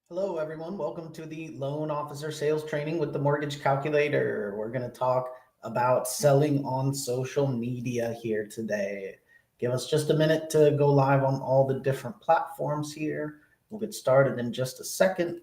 Hello, everyone. Welcome to the Loan Officer Sales Training with the Mortgage Calculator. We're going to talk about selling on social media here today. Give us just a minute to go live on all the different platforms here. We'll get started in just a second.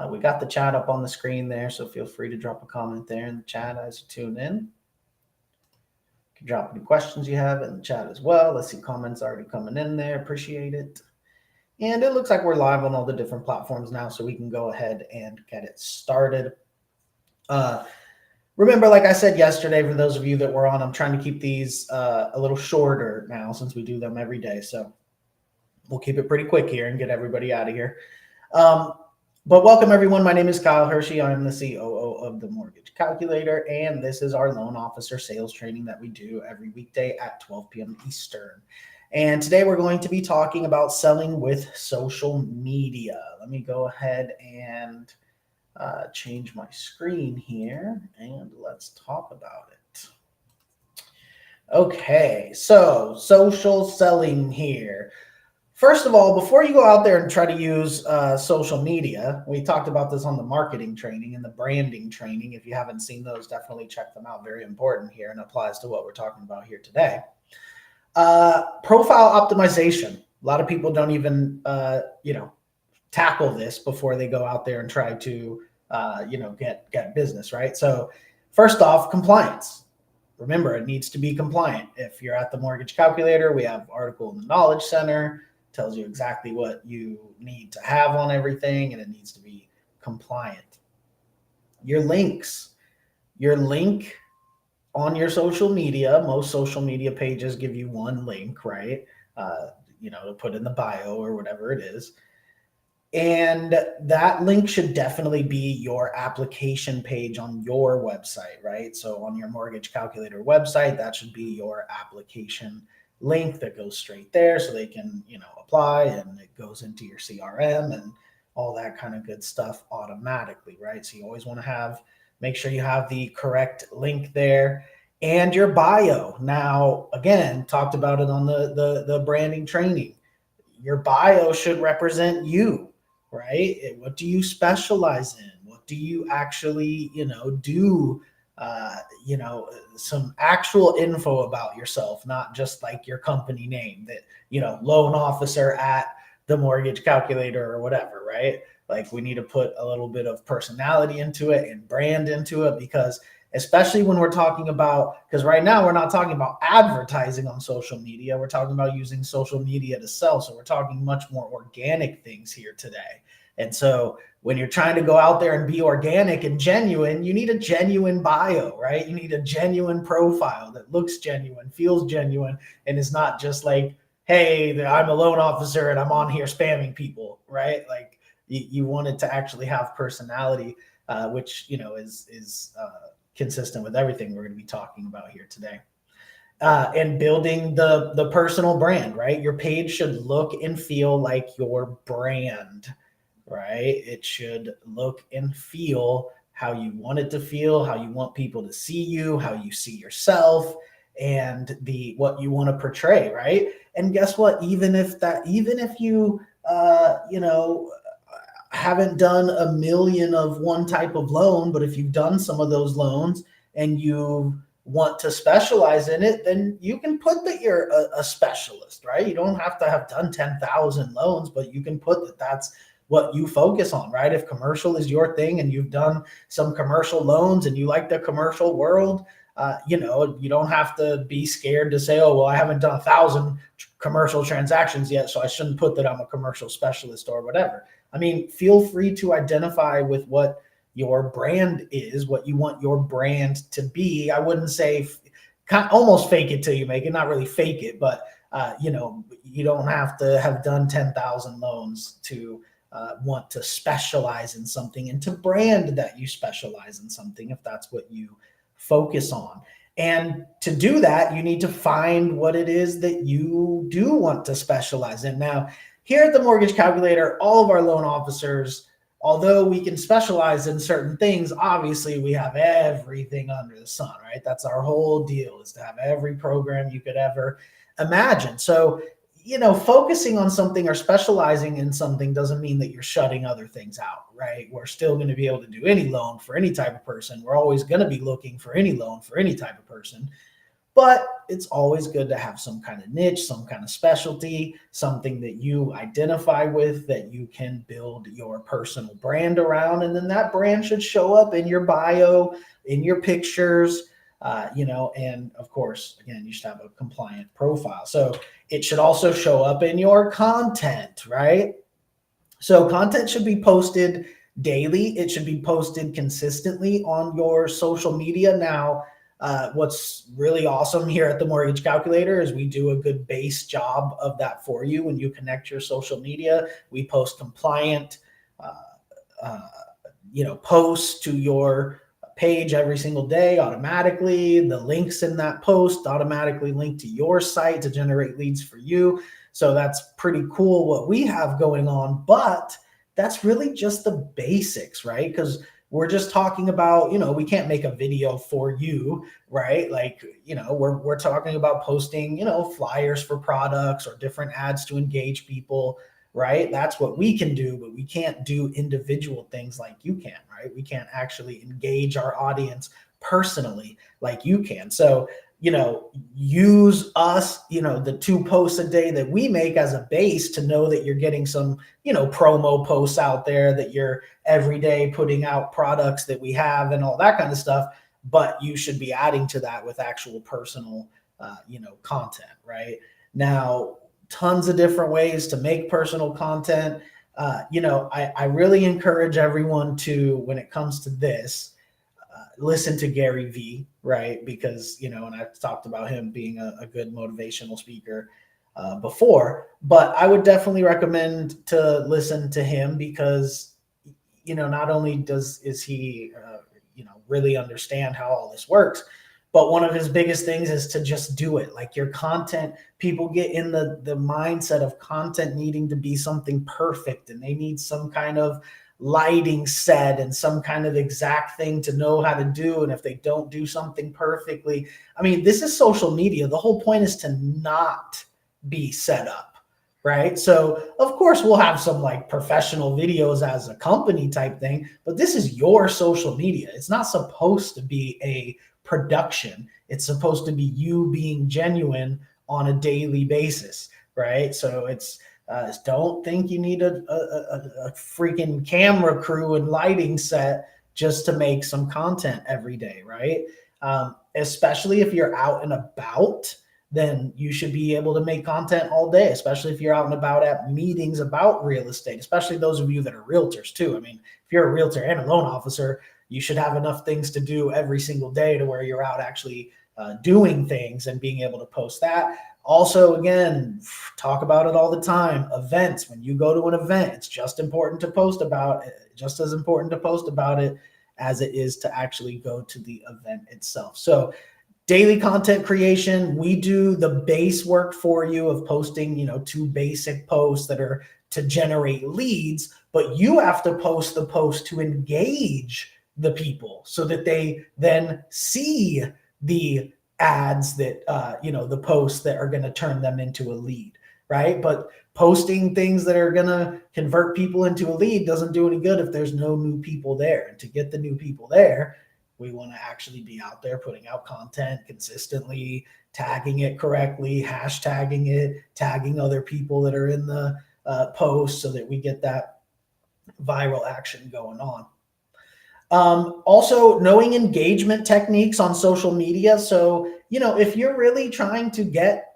We got the chat up on the screen there, so feel free to drop a comment there in the chat as you tune in. You can drop any questions you have in the chat as well. Let's see comments already coming in there. Appreciate it. And it looks like we're live on all the different platforms now, so we can go ahead and get it started. Remember, like I said yesterday, for those of you that were on, I'm trying to keep these a little shorter now since we do them every day. So we'll keep it pretty quick here and get everybody out of here. But welcome, everyone. My name is Kyle Hershey. I am the COO of the Mortgage Calculator, and this is our loan officer sales training that we do every weekday at 12 p.m. Eastern. And today we're going to be talking about selling with social media. Let me go ahead and change my screen here and let's talk about it. Okay, so social selling here. First of all, before you go out there and try to use social media, we talked about this on the marketing training and the branding training. If you haven't seen those, definitely check them out. Very important here and applies to what we're talking about here today. Profile optimization. A lot of people don't even, tackle this before they go out there and try to, get business, right? So first off, compliance. Remember, it needs to be compliant. If you're at the Mortgage Calculator, we have article in the Knowledge Center, tells you exactly what you need to have on everything, and it needs to be compliant. Your links. Your link on your social media, most social media pages give you one link, right? To put in the bio or whatever it is. And that link should definitely be your application page on your website, right? So on your Mortgage Calculator website, that should be your application link that goes straight there so they can, apply, and it goes into your CRM and all that kind of good stuff automatically, right? So you always want to make sure you have the correct link there. And your bio. Now, again, talked about it on the branding training. Your bio should represent you, right? What do you specialize in? What do you actually, do? Some actual info about yourself, not just like your company name that, loan officer at the Mortgage Calculator or whatever, right? Like we need to put a little bit of personality into it and brand into it, because especially when we're talking about, because right now we're not talking about advertising on social media, we're talking about using social media to sell. So we're talking much more organic things here today. And so when you're trying to go out there and be organic and genuine, you need a genuine bio, right? You need a genuine profile that looks genuine, feels genuine, and is not just like, hey, I'm a loan officer and I'm on here spamming people, right? Like you want it to actually have personality, which, is consistent with everything we're going to be talking about here today. And building the personal brand, right? Your page should look and feel like your brand, right? It should look and feel how you want it to feel, how you want people to see you, how you see yourself, and what you want to portray, right? And guess what? Even if you haven't done a million of one type of loan, but if you've done some of those loans and you want to specialize in it, then you can put that you're a specialist, right? You don't have to have done 10,000 loans, but you can put that that's what you focus on, right? If commercial is your thing and you've done some commercial loans and you like the commercial world, you don't have to be scared to say, oh, well, I haven't done 1,000 commercial transactions yet, so I shouldn't put that I'm a commercial specialist or whatever. I mean, feel free to identify with what your brand is, what you want your brand to be. I wouldn't say almost fake it till you make it, not really fake it, but you don't have to have done 10,000 loans to want to specialize in something and to brand that you specialize in something if that's what you focus on. And to do that, you need to find what it is that you do want to specialize in. Now, here at the Mortgage Calculator, all of our loan officers, although we can specialize in certain things, obviously we have everything under the sun, right? That's our whole deal, is to have every program you could ever imagine. So focusing on something or specializing in something doesn't mean that you're shutting other things out, right? We're still going to be able to do any loan for any type of person. We're always going to be looking for any loan for any type of person. But it's always good to have some kind of niche, some kind of specialty, something that you identify with, that you can build your personal brand around. And then that brand should show up in your bio, in your pictures, and of course, again, you should have a compliant profile. So it should also show up in your content, right? So content should be posted daily. It should be posted consistently on your social media. Now, what's really awesome here at the Mortgage Calculator is we do a good base job of that for you. When you connect your social media, we post compliant, uh, uh, posts to your page every single day automatically. The links in that post automatically link to your site to generate leads for you. So that's pretty cool what we have going on, but that's really just the basics, right? Because we're just talking about, we can't make a video for you, right? Like, we're talking about posting, flyers for products or different ads to engage people, right? That's what we can do, but we can't do individual things like you can, right? We can't actually engage our audience personally like you can. So, use us, the 2 posts a day that we make as a base to know that you're getting some, promo posts out there, that you're every day putting out products that we have and all that kind of stuff. But you should be adding to that with actual personal, content, right? Now, tons of different ways to make personal content. I really encourage everyone to, when it comes to this, listen to Gary Vee, right? Because, and I've talked about him being a good motivational speaker before, but I would definitely recommend to listen to him because, not only is he, really understand how all this works, but one of his biggest things is to just do it. Like your content, people get in the mindset of content needing to be something perfect, and they need some kind of lighting set and some kind of exact thing to know how to do. And if they don't do something perfectly, I mean, this is social media. The whole point is to not be set up, right? So of course we'll have some like professional videos as a company type thing, but this is your social media. It's not supposed to be a production. It's supposed to be you being genuine on a daily basis, right? So it's don't think you need a freaking camera crew and lighting set just to make some content every day, right? Especially if you're out and about, then you should be able to make content all day, especially if you're out and about at meetings about real estate, especially those of you that are realtors too. I mean, if you're a realtor and a loan officer, you should have enough things to do every single day to where you're out actually doing things and being able to post that. Also, again, talk about it all the time. Events, when you go to an event, it's just important to post about it, just as important to post about it as it is to actually go to the event itself. So daily content creation, we do the base work for you of posting, 2 basic posts that are to generate leads, but you have to post the post to engage the people so that they then see the ads that, the posts that are going to turn them into a lead, right? But posting things that are going to convert people into a lead doesn't do any good if there's no new people there. And to get the new people there, we want to actually be out there putting out content consistently, tagging it correctly, hashtagging it, tagging other people that are in the post so that we get that viral action going on. Also, knowing engagement techniques on social media. So, if you're really trying to get,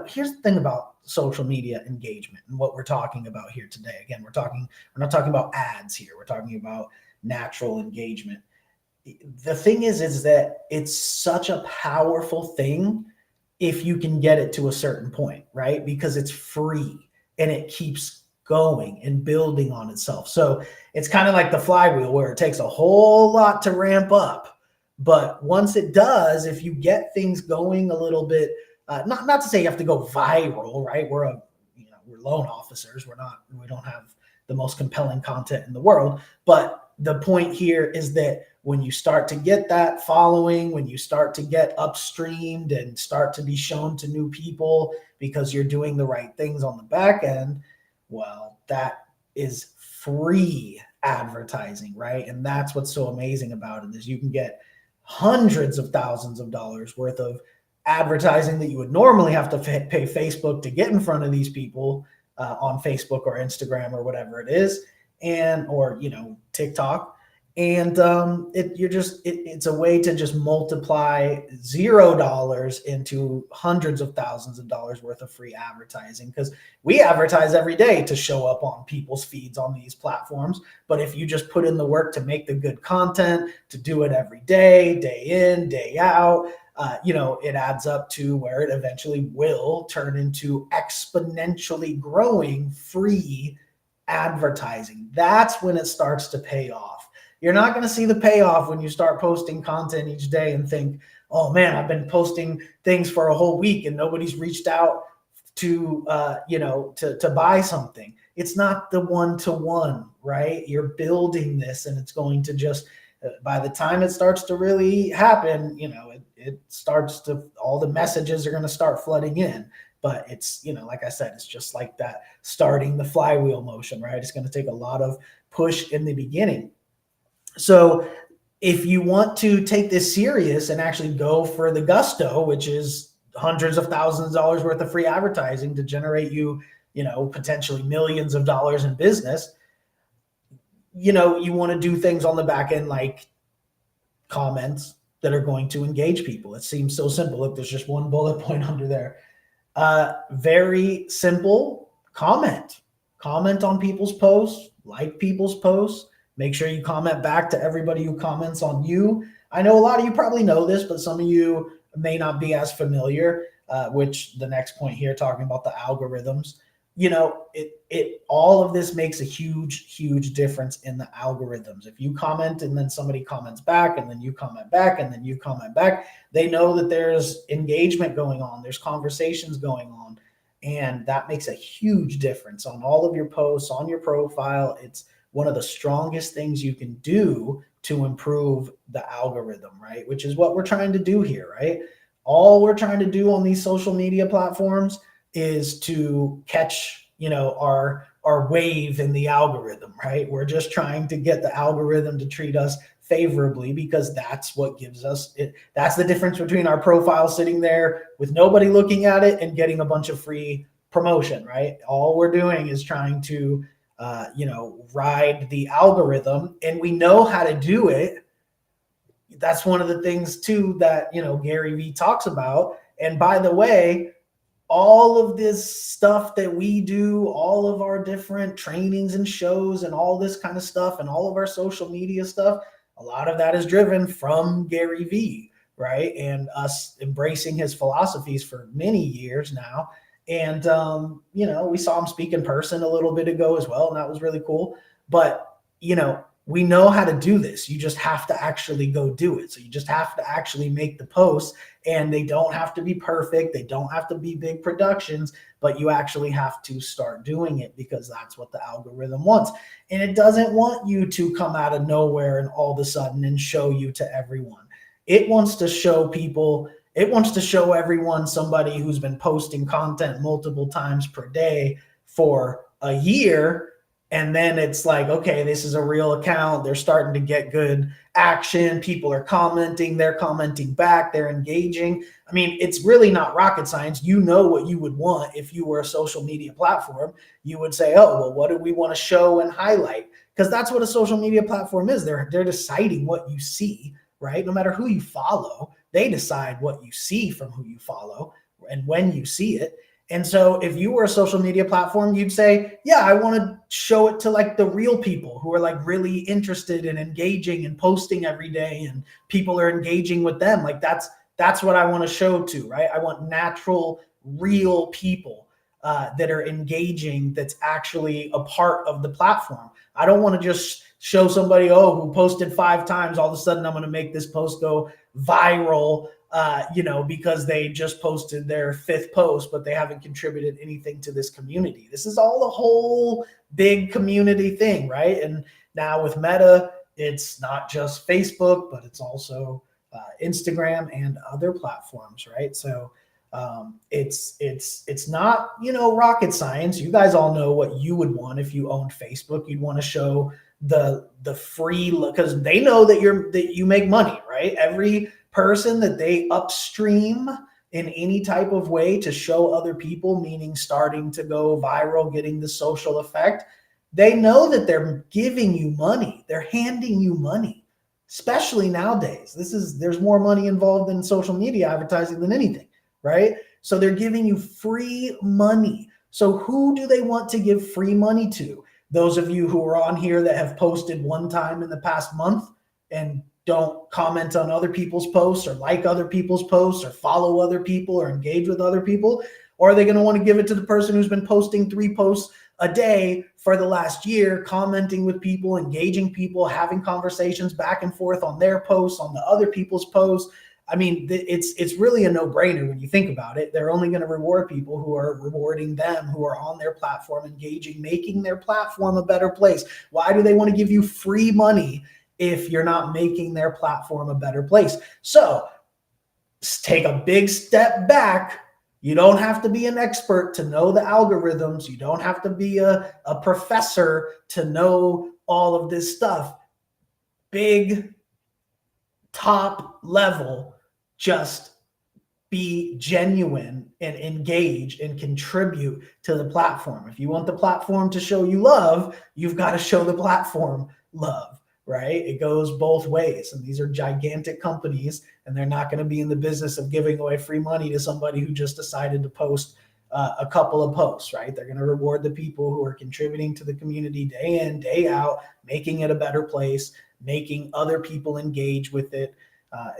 here's the thing about social media engagement and what we're talking about here today. Again, we're not talking about ads here. We're talking about natural engagement. The thing is that it's such a powerful thing if you can get it to a certain point, right? Because it's free and it keeps going and building on itself. So it's kind of like the flywheel where it takes a whole lot to ramp up. But once it does, if you get things going a little bit, not to say you have to go viral, right? We're loan officers. We don't have the most compelling content in the world, but the point here is that when you start to get that following, when you start to get upstreamed and start to be shown to new people because you're doing the right things on the back end, well, that is free advertising, right? And that's what's so amazing about it, is you can get hundreds of thousands of dollars worth of advertising that you would normally have to pay Facebook to get in front of these people on Facebook or Instagram or whatever it is, and or TikTok. And it's a way to just multiply $0 into hundreds of thousands of dollars worth of free advertising, because we advertise every day to show up on people's feeds on these platforms. But if you just put in the work to make the good content, to do it every day, day in, day out, it adds up to where it eventually will turn into exponentially growing free advertising. That's when it starts to pay off. You're not going to see the payoff when you start posting content each day and think, oh man, I've been posting things for a whole week and nobody's reached out to buy something. It's not the one-to-one, right? You're building this, and it's going to just, by the time it starts to really happen, it starts to, all the messages are going to start flooding in. But it's, like I said, it's just like that, starting the flywheel motion, right? It's going to take a lot of push in the beginning. So if you want to take this serious and actually go for the gusto, which is hundreds of thousands of dollars worth of free advertising to generate you, potentially millions of dollars in business, you want to do things on the back end like comments that are going to engage people. It seems so simple. Look, there's just one bullet point under there. Very simple. Comment on people's posts, like people's posts. Make sure you comment back to everybody who comments on you. I know a lot of you probably know this, but some of you may not be as familiar, which the next point here, talking about the algorithms, all of this makes a huge, huge difference in the algorithms. If you comment and then somebody comments back, and then you comment back, and then you comment back, they know that there's engagement going on, there's conversations going on, and that makes a huge difference on all of your posts, on your profile. It's one of the strongest things you can do to improve the algorithm, right? Which is what we're trying to do here, right? All we're trying to do on these social media platforms is to catch, our wave in the algorithm, right? We're just trying to get the algorithm to treat us favorably, because that's what gives us it. That's the difference between our profile sitting there with nobody looking at it and getting a bunch of free promotion, right? All we're doing is trying to ride the algorithm, and we know how to do it. That's one of the things too that, Gary Vee talks about. And by the way, all of this stuff that we do, all of our different trainings and shows and all this kind of stuff and all of our social media stuff, a lot of that is driven from Gary Vee, right? And us embracing his philosophies for many years now. And, we saw him speak in person a little bit ago as well, and that was really cool. But, we know how to do this. You just have to actually go do it. So you just have to actually make the posts, and they don't have to be perfect. They don't have to be big productions, but you actually have to start doing it, because that's what the algorithm wants. And it doesn't want you to come out of nowhere and all of a sudden and show you to everyone. It wants to show people, it wants to show everyone somebody who's been posting content multiple times per day for a year. And then it's like, okay, this is a real account. They're starting to get good action. People are commenting. They're commenting back. They're engaging. I mean, it's really not rocket science. You know what you would want if you were a social media platform. You would say, oh, well, what do we want to show and highlight? Because that's what a social media platform is. They're deciding what you see, right? No matter who you follow, they decide what you see from who you follow and when you see it. And so if you were a social media platform, you'd say, yeah, I want to show it to like the real people who are like really interested in engaging and posting every day, and people are engaging with them. Like that's what I want to show to, right? I want natural, real people that are engaging, that's actually a part of the platform. I don't want to just show somebody, who posted 5 times, all of a sudden I'm going to make this post go viral, because they just posted their 5th post, but they haven't contributed anything to this community. This is all a whole big community thing, right? And now with Meta, it's not just Facebook, but it's also Instagram and other platforms, right? So it's not, rocket science. You guys all know what you would want if you owned Facebook. You'd want to show the free, because they know that you make money, right? Every person that they upstream in any type of way to show other people, meaning starting to go viral, getting the social effect, they know that they're giving you money. They're handing you money, especially nowadays. There's more money involved in social media advertising than anything, right? So they're giving you free money. So who do they want to give free money to? Those of you who are on here that have posted one time in the past month and don't comment on other people's posts or like other people's posts or follow other people or engage with other people? Or are they going to want to give it to the person who's been posting 3 posts a day for the last year, commenting with people, engaging people, having conversations back and forth on their posts, on the other people's posts? I mean, it's really a no-brainer when you think about it. They're only going to reward people who are rewarding them, who are on their platform, engaging, making their platform a better place. Why do they want to give you free money if you're not making their platform a better place? So take a big step back. You don't have to be an expert to know the algorithms. You don't have to be a professor to know all of this stuff. Big, top level, just be genuine and engage and contribute to the platform. If you want the platform to show you love, you've got to show the platform love, right? It goes both ways. And these are gigantic companies, and they're not going to be in the business of giving away free money to somebody who just decided to post a couple of posts, right? They're going to reward the people who are contributing to the community day in, day out, making it a better place, making other people engage with it.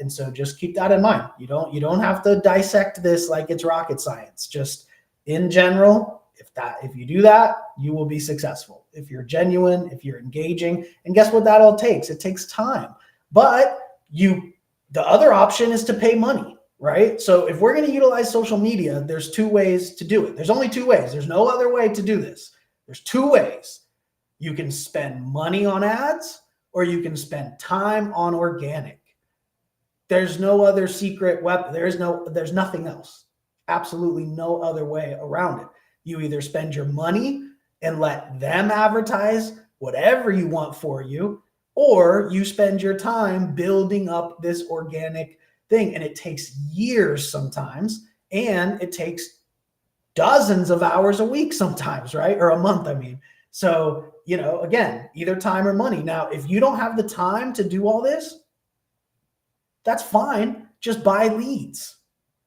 And so just keep that in mind. You don't have to dissect this like it's rocket science. Just in general, if you do that, you will be successful. If you're genuine, if you're engaging, and guess what that all takes? It takes time. But the other option is to pay money, right? So if we're going to utilize social media, there's 2 ways to do it. There's only 2 ways. There's no other way to do this. There's 2 ways. You can spend money on ads, or you can spend time on organic. There's no other secret weapon. There's nothing else. Absolutely no other way around it. You either spend your money and let them advertise whatever you want for you, or you spend your time building up this organic thing. And it takes years sometimes, and it takes dozens of hours a week sometimes, right? Or a month, I mean. So, again, either time or money. Now, if you don't have the time to do all this, that's fine. Just buy leads,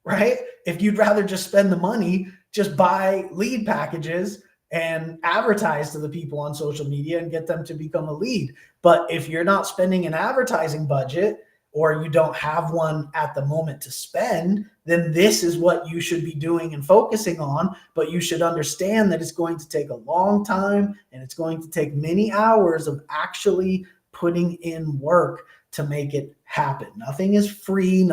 right? If you'd rather just spend the money, just buy lead packages and advertise to the people on social media and get them to become a lead. But if you're not spending an advertising budget, or you don't have one at the moment to spend, then this is what you should be doing and focusing on. But you should understand that it's going to take a long time, and it's going to take many hours of actually putting in work to make it happen. Nothing is free.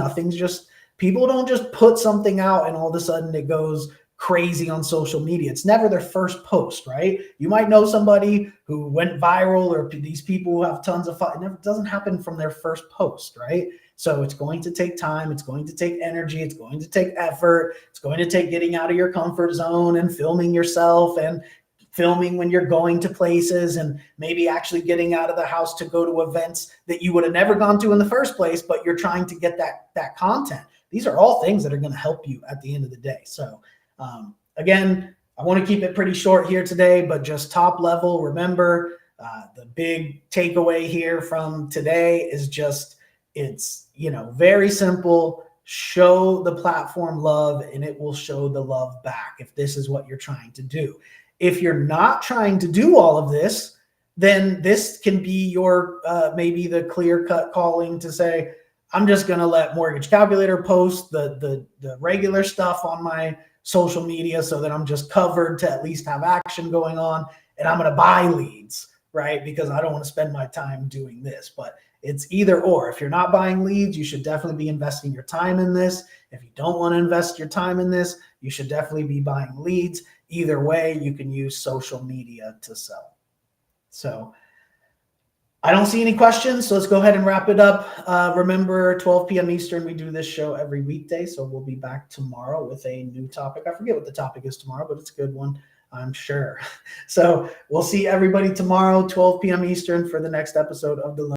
People don't just put something out and all of a sudden it goes crazy on social media. It's never their first post, right? You might know somebody who went viral, or these people who have tons of fun. It doesn't happen from their first post, right? So it's going to take time. It's going to take energy. It's going to take effort. It's going to take getting out of your comfort zone and filming yourself, and filming when you're going to places, and maybe actually getting out of the house to go to events that you would have never gone to in the first place, but you're trying to get that content. These are all things that are going to help you at the end of the day. So again, I want to keep it pretty short here today, but just top level. Remember, the big takeaway here from today is just, it's, very simple. Show the platform love, and it will show the love back if this is what you're trying to do. If you're not trying to do all of this, then this can be your maybe the clear-cut calling to say, I'm just going to let Mortgage Calculator post the regular stuff on my social media so that I'm just covered to at least have action going on, and I'm going to buy leads, right? Because I don't want to spend my time doing this. But it's either or. If you're not buying leads, you should definitely be investing your time in this. If you don't want to invest your time in this, you should definitely be buying leads. Either way, you can use social media to sell. So I don't see any questions, so let's go ahead and wrap it up. Remember, 12 p.m. Eastern, we do this show every weekday, so we'll be back tomorrow with a new topic. I forget what the topic is tomorrow, but it's a good one, I'm sure. So we'll see everybody tomorrow, 12 p.m. Eastern, for the next episode of the